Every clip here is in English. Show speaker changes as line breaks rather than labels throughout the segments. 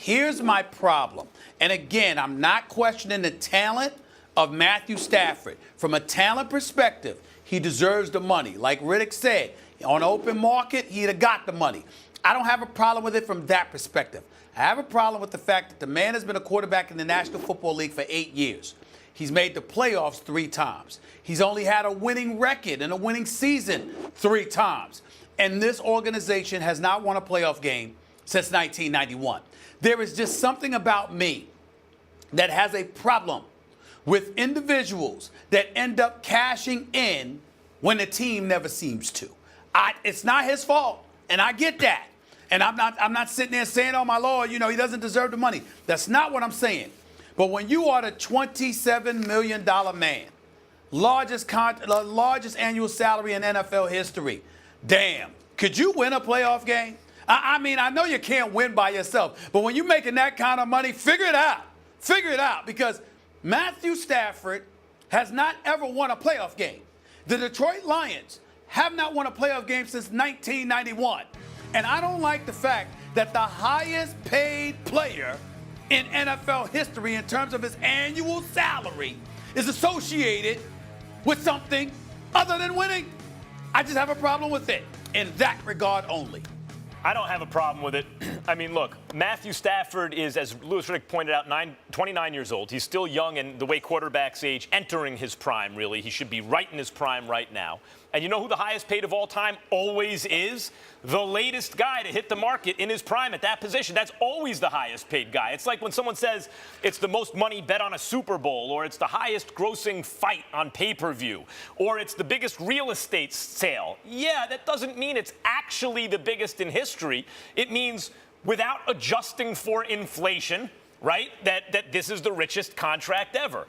Here's my problem. And again, I'm not questioning the talent of Matthew Stafford. From a talent perspective, he deserves the money. Like Riddick said, on the open market, he'd have got the money. I don't have a problem with it from that perspective. I have a problem with the fact that the man has been a quarterback in the National Football League for 8 years. He's made the playoffs 3 times. He's only had a winning record and a winning season 3 times. And this organization has not won a playoff game since 1991. There is just something about me that has a problem with individuals that end up cashing in when the team never seems to. It's not his fault, and I get that. And I'm not sitting there saying, oh, my Lord, he doesn't deserve the money. That's not what I'm saying. But when you are the $27 million man, largest annual salary in NFL history, damn, could you win a playoff game? I mean, I know you can't win by yourself, but when you're making that kind of money, figure it out. Figure it out, because Matthew Stafford has not ever won a playoff game. The Detroit Lions have not won a playoff game since 1991. And I don't like the fact that the highest paid player in NFL history in terms of his annual salary is associated with something other than winning. I just have a problem with it in that regard only.
I don't have a problem with it. I mean, look, Matthew Stafford is, as Louis Riddick pointed out, 29 years old. He's still young in the way quarterbacks age, entering his prime, really. He should be right in his prime right now. And you know who the highest paid of all time always is? The latest guy to hit the market in his prime at that position. That's always the highest paid guy. It's like when someone says it's the most money bet on a Super Bowl, or it's the highest grossing fight on pay-per-view, or it's the biggest real estate sale. Yeah, that doesn't mean it's actually the biggest in history. It means without adjusting for inflation, right, that this is the richest contract ever.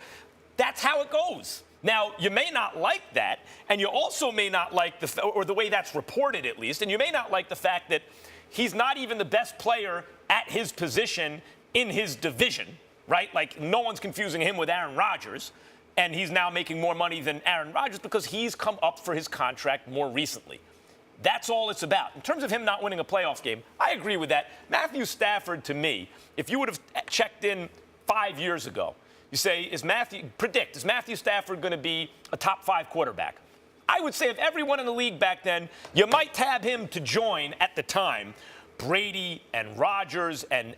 That's how it goes. Now, you may not like that, and you also may not like or the way that's reported at least, and you may not like the fact that he's not even the best player at his position in his division, right? Like, no one's confusing him with Aaron Rodgers, and he's now making more money than Aaron Rodgers because he's come up for his contract more recently. That's all it's about. In terms of him not winning a playoff game, I agree with that. Matthew Stafford, to me, if you would have checked in 5 years ago, you say, is Matthew Stafford going to be a top 5 quarterback? I would say of everyone in the league back then, you might tab him to join at the time Brady and Rodgers and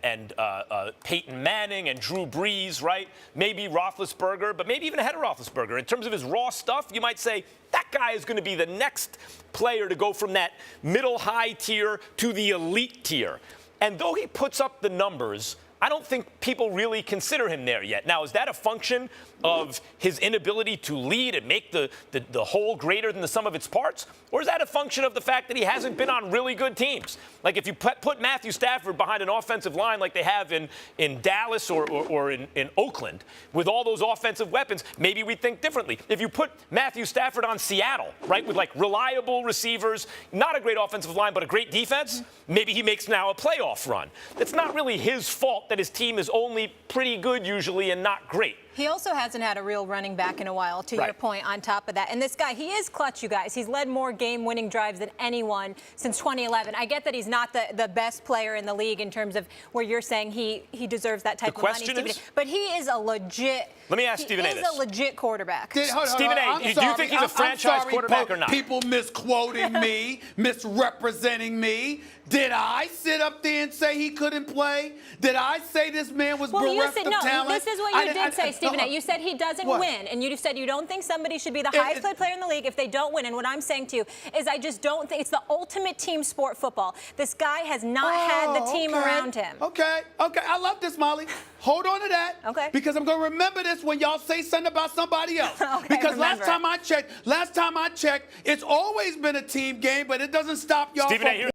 Peyton Manning and Drew Brees, right? Maybe Roethlisberger, but maybe even ahead of Roethlisberger. In terms of his raw stuff, you might say that guy is going to be the next player to go from that middle-high tier to the elite tier. And though he puts up the numbers, I don't think people really consider him there yet. Now, is that a function of his inability to lead and make the whole greater than the sum of its parts? Or is that a function of the fact that he hasn't been on really good teams? Like, if you put Matthew Stafford behind an offensive line like they have in Dallas or in Oakland, with all those offensive weapons, maybe we think differently. If you put Matthew Stafford on Seattle, right, with like reliable receivers, not a great offensive line, but a great defense, maybe he makes now a playoff run. It's not really his fault that his team is only pretty good usually and not great.
He also hasn't had a real running back in a while, to your point, on top of that. And this guy, he is clutch, you guys. He's led more game-winning drives than anyone since 2011. I get that he's not the best player in the league in terms of where you're saying he deserves that type of money.
The question is,
but he is a legit.
Let me ask Stephen A.
He is a legit quarterback.
Stephen A., do you think he's a franchise quarterback or not?
People misquoting me, misrepresenting me. Did I sit up there and say he couldn't play? Did I say this man was bereft of talent?
This is what you did say, Stephen A. You said he doesn't win, and you said you don't think somebody should be the highest paid player in the league if they don't win. And what I'm saying to you is I just don't think it's the ultimate team sport, football. This guy has not had the team around him.
Okay. I love this, Molly. Hold on to that.
Okay.
Because I'm going to remember this when y'all say something about somebody else. Because last time I checked, it's always been a team game, but it doesn't stop y'all from